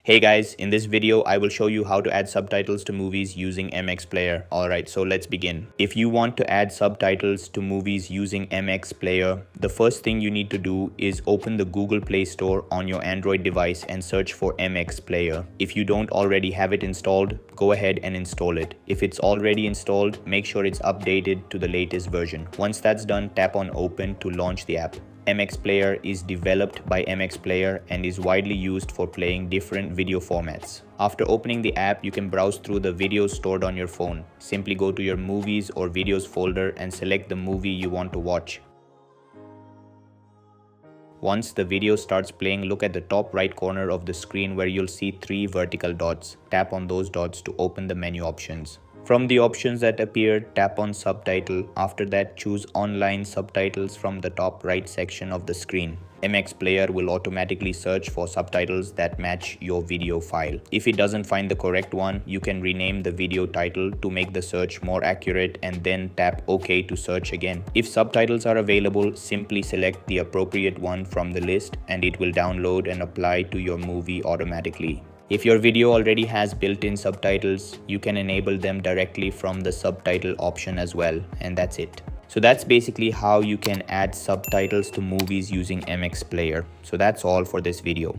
Hey guys, in this video, I will show you how to add subtitles to movies using MX Player. Alright, so let's begin. If you want to add subtitles to movies using MX Player, the first thing you need to do is open the Google Play Store on your Android device and search for MX Player. If you don't already have it installed, go ahead and install it. If it's already installed, make sure it's updated to the latest version. Once that's done, tap on Open to launch the app. MX Player is developed by MX Player and is widely used for playing different video formats. After opening the app, you can browse through the videos stored on your phone. Simply go to your Movies or Videos folder and select the movie you want to watch. Once the video starts playing, look at the top right corner of the screen where you'll see 3 vertical dots. Tap on those dots to open the menu options. From the options that appear, tap on Subtitle. After that, choose Online Subtitles from the top right section of the screen. MX Player will automatically search for subtitles that match your video file. If it doesn't find the correct one, you can rename the video title to make the search more accurate and then tap OK to search again. If subtitles are available, simply select the appropriate one from the list and it will download and apply to your movie automatically. If your video already has built-in subtitles, you can enable them directly from the subtitle option as well, and that's it. So that's basically how you can add subtitles to movies using MX Player. So that's all for this video.